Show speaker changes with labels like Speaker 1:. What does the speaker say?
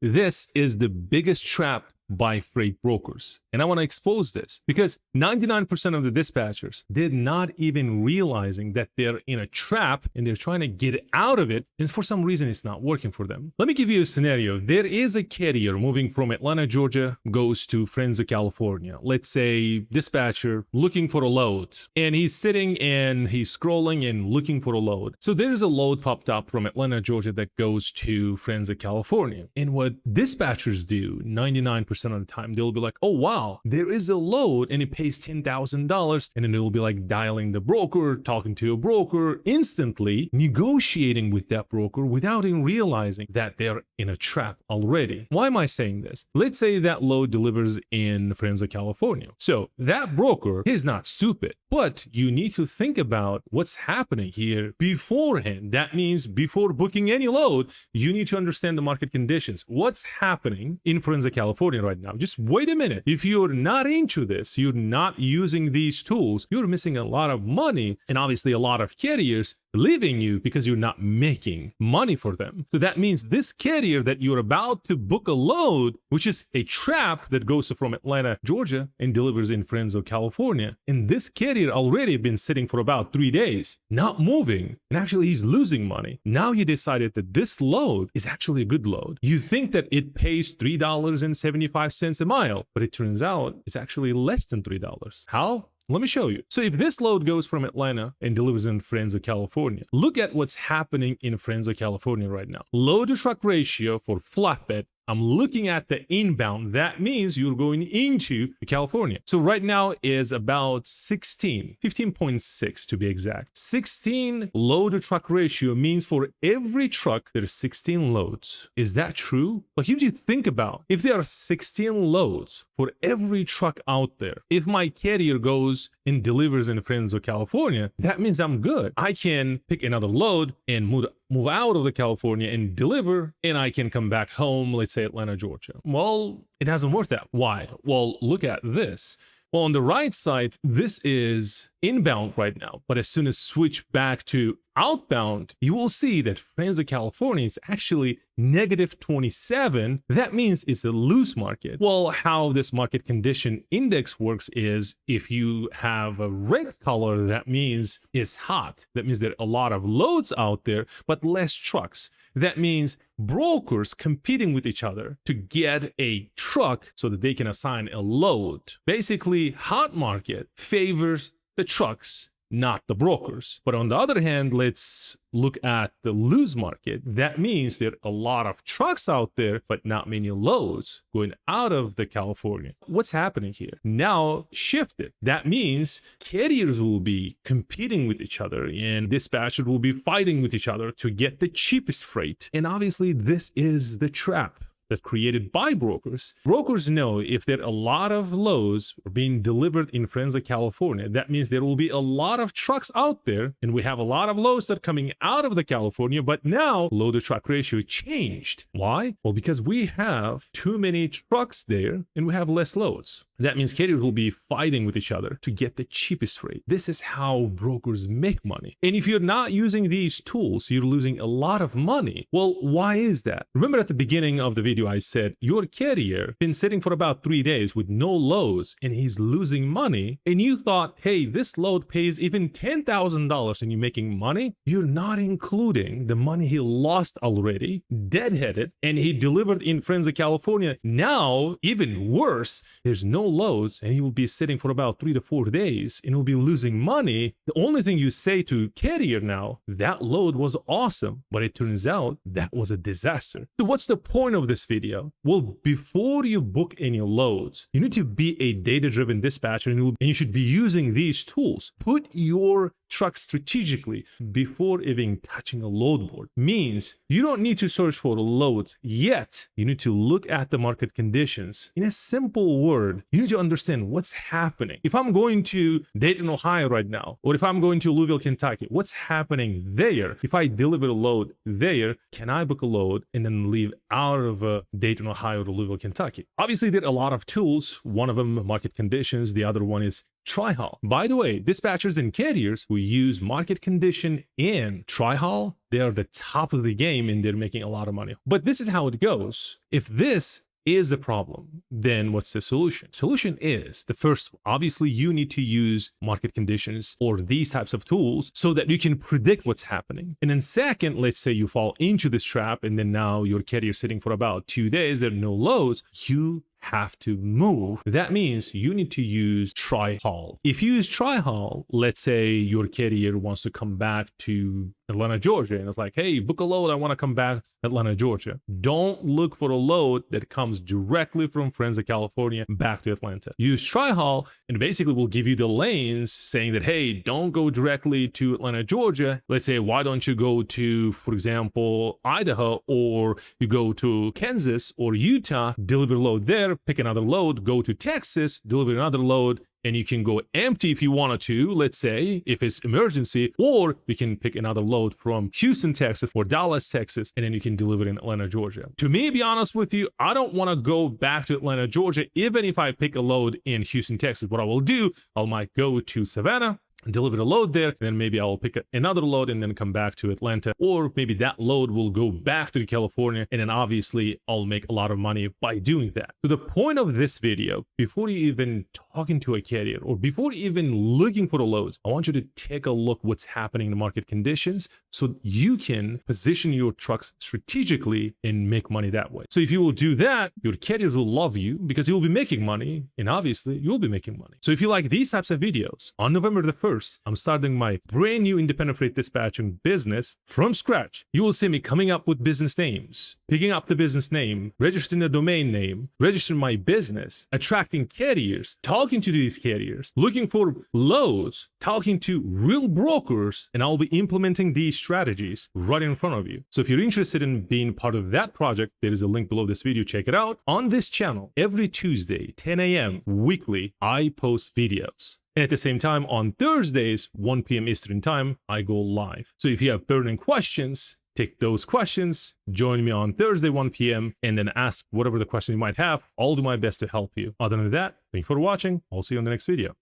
Speaker 1: This is the biggest trap by freight brokers. And I want to expose this because 99% of the dispatchers, they're not even realizing that they're in a trap and they're trying to get out of it. And for some reason, it's not working for them. Let me give you a scenario. There is a carrier moving from Atlanta, Georgia, goes to Fresno, California. Let's say dispatcher looking for a load, and he's sitting and he's scrolling and looking for a load. So there's a load popped up from Atlanta, Georgia that goes to Fresno, California. And what dispatchers do 99% of the time, they'll be like, oh wow, there is a load and it pays $10,000, and then they'll be like dialing the broker, talking to a broker, instantly negotiating with that broker without even realizing that they're in a trap already. Why am I saying this? Let's say that load delivers in Fresno, California. So that broker is not stupid, but you need to think about what's happening here beforehand. That means before booking any load, you need to understand the market conditions. What's happening in Fresno, California right now? Just wait a minute. If you're not into this, you're not using these tools, you're missing a lot of money, and obviously a lot of carriers leaving you because you're not making money for them. So that means this carrier that you're about to book a load, which is a trap that goes from Atlanta, Georgia and delivers in Fresno, California. And this carrier already been sitting for about 3 days, not moving. And actually he's losing money. Now you decided that this load is actually a good load. You think that it pays $3.75 a mile, but it turns out it's actually less than $3. How? Let me show you. So if this load goes from Atlanta and delivers in Fresno, California, look at what's happening in Fresno, California right now. Load to truck ratio for flatbed, I'm looking at the inbound. That means you're going into California. So right now is about 15.6 to be exact. 16 load to truck ratio means for every truck, there's 16 loads. Is that true? Like, if you think about, if there are 16 loads for every truck out there, if my carrier goes and delivers in Fresno, California, that means I'm good. I can pick another load and move out of the California and deliver, and I can come back home, let's say Atlanta, Georgia. Well, it hasn't worked out. Why? Well, look at this. Well, on the right side, this is inbound right now, but as soon as switch back to outbound, you will see that Fresno, California is actually -27. That means it's a loose market. Well, how this market condition index works is if you have a red color, that means it's hot. That means there are a lot of loads out there, but less trucks. That means brokers competing with each other to get a truck so that they can assign a load. Basically, hot market favors the trucks, not the brokers. But on the other hand, let's look at the loose market. That means there are a lot of trucks out there, but not many loads going out of the California. What's happening here? Now shifted. That means carriers will be competing with each other and dispatchers will be fighting with each other to get the cheapest freight. And obviously this is the trap that created by brokers. Brokers know if there are a lot of loads being delivered in Fresno, California, that means there will be a lot of trucks out there, and we have a lot of loads that are coming out of the California, but now load to truck ratio changed. Why? Well, because we have too many trucks there and we have less loads. That means carriers will be fighting with each other to get the cheapest rate. This is how brokers make money. And if you're not using these tools, you're losing a lot of money. Well, why is that? Remember at the beginning of the video, I said your carrier been sitting for about 3 days with no loads and he's losing money. And you thought, hey, this load pays even $10,000 and you're making money. You're not including the money he lost already, deadheaded, and he delivered in Fresno, California. Now, even worse, there's no loads and he will be sitting for about 3 to 4 days and will be losing money. The only thing you say to carrier now, that load was awesome, but it turns out that was a disaster. So what's the point of this video? Well, before you book any loads, you need to be a data-driven dispatcher and you should be using these tools. Put your truck strategically before even touching a load board. Means you don't need to search for loads yet. You need to look at the market conditions. In a simple word, you need to understand what's happening. If I'm going to Dayton, Ohio right now, or if I'm going to Louisville, Kentucky, what's happening there? If I deliver a load there, can I book a load and then leave out of Dayton, Ohio to Louisville, Kentucky? Obviously, there are a lot of tools. One of them, market conditions. The other one is TriHaul. By the way, dispatchers and carriers who use market condition and TriHaul, they are the top of the game and they're making a lot of money. But this is how it goes. If this is the problem, then what's the solution? Solution is the first, obviously you need to use market conditions or these types of tools so that you can predict what's happening. And then second, let's say you fall into this trap and then now your carrier sitting for about 2 days, there are no loads, you have to move. That means you need to use try-haul. If you use try-haul, let's say your carrier wants to come back to Atlanta, Georgia, and it's like, hey, book a load, I want to come back Atlanta, Georgia. Don't look for a load that comes directly from Fresno, California back to Atlanta. Use try-haul and basically will give you the lanes saying that, hey, don't go directly to Atlanta, Georgia. Let's say, why don't you go to, for example, Idaho, or you go to Kansas or Utah, deliver load there, pick another load, go to Texas, deliver another load, and you can go empty if you wanted to, let's say, if it's emergency, or you can pick another load from Houston, Texas, or Dallas, Texas, and then you can deliver in Atlanta, Georgia. To me, be honest with you, I don't want to go back to Atlanta, Georgia, even if I pick a load in Houston, Texas. What I will do, I might go to Savannah, deliver the load there, and then maybe I will pick another load and then come back to Atlanta, or maybe that load will go back to California, and then obviously I'll make a lot of money by doing that. So the point of this video, before you even talking to a carrier or before even looking for the loads, I want you to take a look what's happening in the market conditions so you can position your trucks strategically and make money that way. So if you will do that, your carriers will love you because you will be making money, and obviously you'll be making money. So if you like these types of videos, on November the 1st, I'm starting my brand new independent freight dispatching business from scratch. You will see me coming up with business names, picking up the business name, registering the domain name, registering my business, attracting carriers, talking to these carriers, looking for loads, talking to real brokers, and I'll be implementing these strategies right in front of you. So if you're interested in being part of that project, there is a link below this video. Check it out. On this channel, every Tuesday, 10 a.m. weekly, I post videos. And at the same time, on Thursdays, 1 p.m. Eastern time, I go live. So if you have burning questions, take those questions, join me on Thursday, 1 p.m., and then ask whatever the question you might have. I'll do my best to help you. Other than that, thank you for watching. I'll see you on the next video.